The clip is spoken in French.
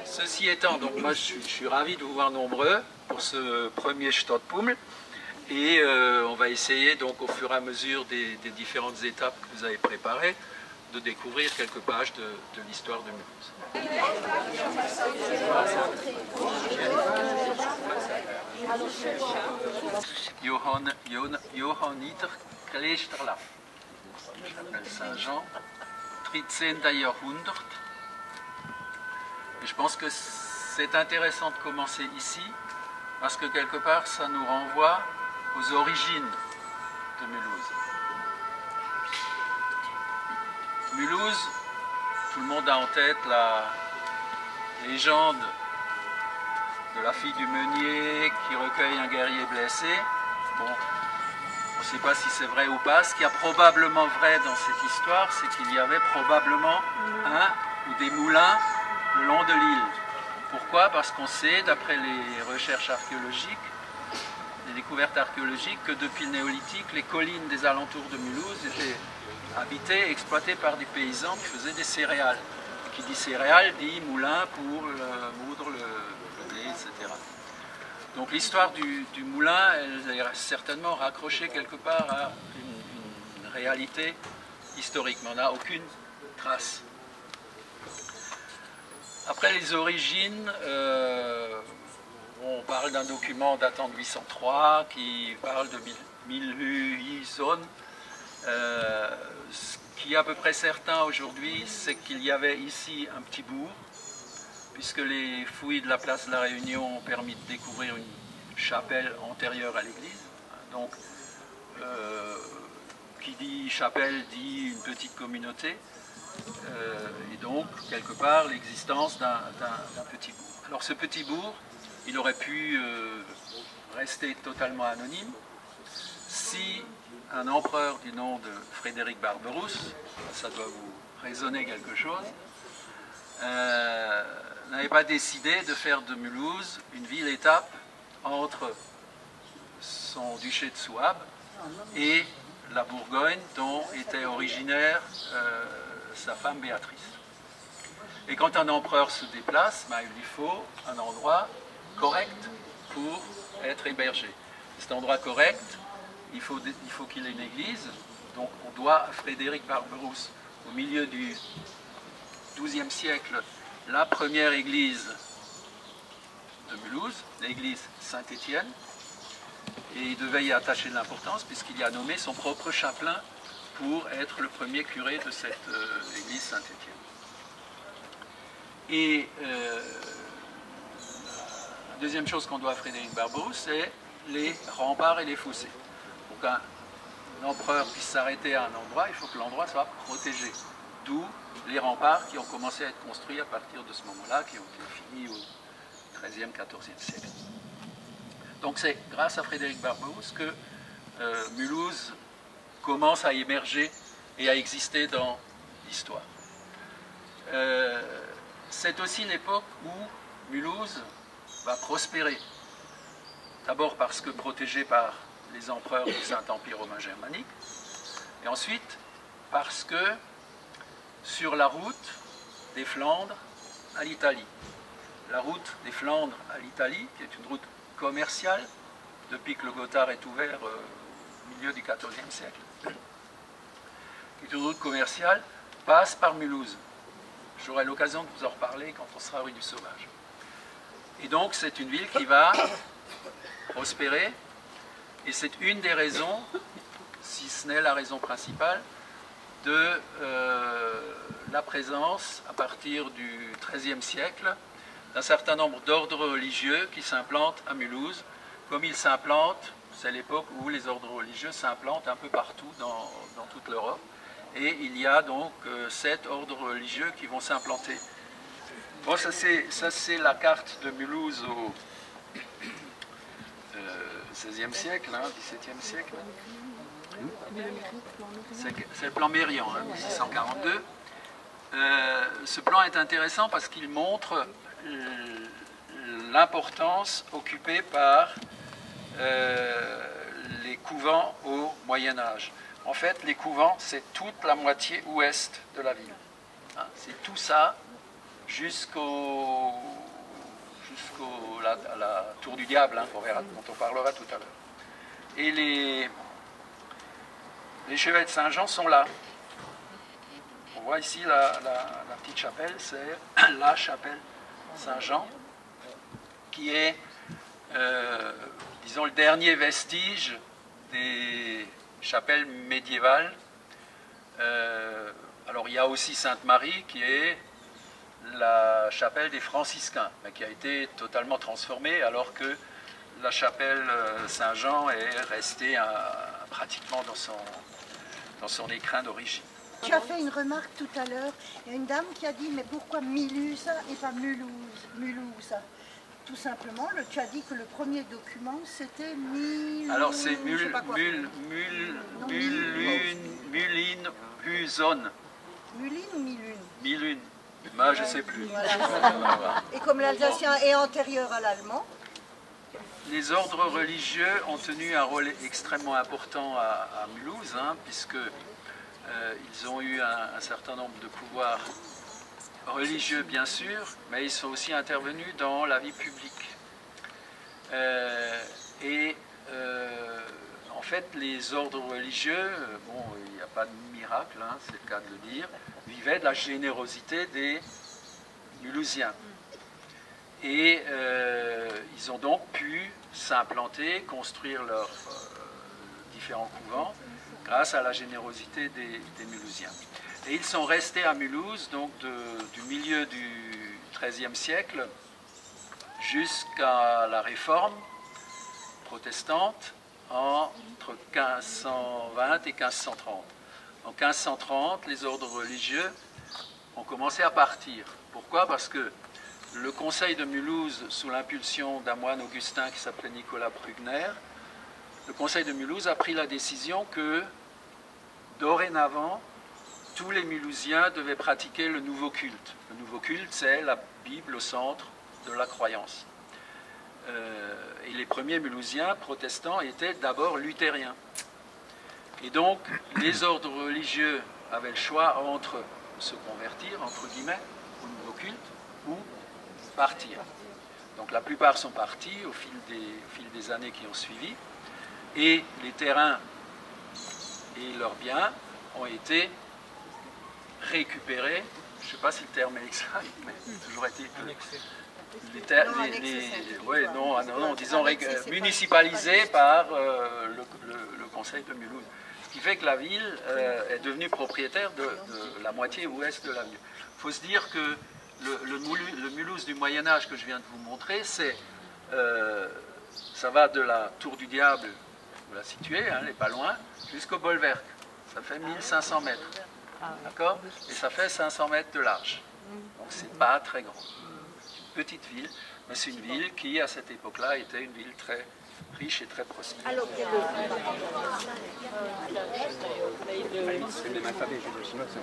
Ceci étant, donc moi je suis ravi de vous voir nombreux pour ce premier Stadtbummel. Et on va essayer donc au fur et à mesure des différentes étapes que vous avez préparées de découvrir quelques pages de l'histoire de Mulhouse. Johanniter Kleisterlaff, chapelle Saint-Jean, 13e Jahrhundert. Et je pense que c'est intéressant de commencer ici parce que quelque part ça nous renvoie aux origines de Mulhouse. Mulhouse, tout le monde a en tête la légende de la fille du meunier qui recueille un guerrier blessé. Bon, on ne sait pas si c'est vrai ou pas. Ce qui est probablement vrai dans cette histoire, c'est qu'il y avait probablement un ou des moulins le long de l'île. Pourquoi? Parce qu'on sait, d'après les recherches archéologiques, les découvertes archéologiques, que depuis le néolithique, les collines des alentours de Mulhouse étaient habitées et exploitées par des paysans qui faisaient des céréales. Qui dit céréales dit moulin pour moudre le blé, etc. Donc l'histoire du moulin, elle est certainement raccrochée quelque part à une réalité historique, mais on n'a aucune trace. Après les origines, on parle d'un document datant de 803 qui parle de Milhuison. Ce qui est à peu près certain aujourd'hui, c'est qu'il y avait ici un petit bourg, puisque les fouilles de la place de la Réunion ont permis de découvrir une chapelle antérieure à l'église. Donc, qui dit chapelle dit une petite communauté. Et donc, quelque part, l'existence d'un petit bourg. Alors, ce petit bourg, il aurait pu rester totalement anonyme si un empereur du nom de Frédéric Barberousse, ça doit vous résonner quelque chose, n'avait pas décidé de faire de Mulhouse une ville-étape entre son duché de Souabe et la Bourgogne dont était originaire sa femme Béatrice. Et quand un empereur se déplace, ben, il lui faut un endroit correct pour être hébergé. Cet endroit correct, il faut qu'il ait une église, donc on doit à Frédéric Barberousse, au milieu du XIIe siècle, la première église de Mulhouse, l'église Saint-Étienne, et il devait y attacher de l'importance puisqu'il y a nommé son propre chapelain pour être le premier curé de cette église Saint-Étienne. Et la deuxième chose qu'on doit à Frédéric Barberousse, c'est les remparts et les fossés. Pour qu'un empereur puisse s'arrêter à un endroit, il faut que l'endroit soit protégé. D'où les remparts qui ont commencé à être construits à partir de ce moment-là, qui ont été finis au XIIIe, XIVe siècle. Donc c'est grâce à Frédéric Barberousse que Mulhouse commence à émerger et à exister dans l'histoire. C'est aussi l'époque où Mulhouse va prospérer. D'abord parce que protégé par les empereurs du Saint-Empire romain germanique, et ensuite parce que sur la route des Flandres à l'Italie, la route des Flandres à l'Italie, qui est une route commerciale, depuis que le Gothard est ouvert au milieu du XIVe siècle, qui est une route commerciale, passe par Mulhouse. J'aurai l'occasion de vous en reparler quand on sera rue du Sauvage. Et donc c'est une ville qui va prospérer, et c'est une des raisons, si ce n'est la raison principale, de la présence, à partir du XIIIe siècle, d'un certain nombre d'ordres religieux qui s'implantent à Mulhouse, comme ils s'implantent, c'est l'époque où les ordres religieux s'implantent un peu partout dans toute l'Europe, et il y a donc 7 ordres religieux qui vont s'implanter. Bon, ça c'est la carte de Mulhouse au XVIe siècle, hein, XVIIe siècle. C'est le plan Mérian, hein, 1642. Ce plan est intéressant parce qu'il montre l'importance occupée par les couvents au Moyen-Âge. En fait, les couvents, c'est toute la moitié ouest de la ville. Hein, c'est tout ça jusqu'au la tour du diable, hein, dont on parlera tout à l'heure. Et les chevets de Saint-Jean sont là. On voit ici la petite chapelle, c'est la chapelle Saint-Jean, qui est, disons, le dernier vestige des chapelles médiévales. Alors il y a aussi Sainte-Marie, qui est la chapelle des franciscains, mais qui a été totalement transformée, alors que la chapelle Saint-Jean est restée pratiquement dans son écrin d'origine. Tu as fait une remarque tout à l'heure, il y a une dame qui a dit, mais pourquoi Mulhouse et pas Mulhouse? Tout simplement, tu as dit que le premier document, c'était Mulhouse. Alors c'est Mullinhuson. Mulline ou Milune? Milune. Moi, je ne sais plus. Voilà. Et comme l'alsacien est antérieur à l'allemand? Les ordres religieux ont tenu un rôle extrêmement important à Mulhouse, hein, puisque ils ont eu un certain nombre de pouvoirs religieux, bien sûr, mais ils sont aussi intervenus dans la vie publique. En fait, les ordres religieux, bon, il n'y a pas de miracle, hein, c'est le cas de le dire, vivaient de la générosité des Mulhousiens. Et ils ont donc pu s'implanter, construire leurs différents couvents grâce à la générosité des Mulhousiens. Et ils sont restés à Mulhouse donc du milieu du XIIIe siècle jusqu'à la Réforme protestante entre 1520 et 1530. En 1530, les ordres religieux ont commencé à partir. Pourquoi? Parce que le conseil de Mulhouse, sous l'impulsion d'un moine augustin qui s'appelait Nicolas Prugner, le conseil de Mulhouse a pris la décision que, dorénavant, tous les Mulhousiens devaient pratiquer le nouveau culte. Le nouveau culte, c'est la Bible au centre de la croyance. Et les premiers Mulhousiens protestants étaient d'abord luthériens. Et donc, les ordres religieux avaient le choix entre se convertir, entre guillemets, au nouveau culte, ou partir. Donc la plupart sont partis au fil des années qui ont suivi, et les terrains et leurs biens ont été récupérés, je ne sais pas si le terme est exact, mais toujours été municipalisés par le conseil de Mulhouse. Ce qui fait que la ville est devenue propriétaire de la moitié ouest de la ville. Il faut se dire que le Mulhouse du Moyen-Âge que je viens de vous montrer, ça va de la Tour du Diable, vous la situez, hein, elle n'est pas loin, jusqu'au Bolwerk. Ça fait 1500 mètres. D'accord? Et ça fait 500 mètres de large. Donc c'est pas très grand. C'est une petite ville, mais c'est une ville qui, à cette époque-là, était une ville très riche et très prospère. Alors, c'est le même alphabet, je le chinois, c'est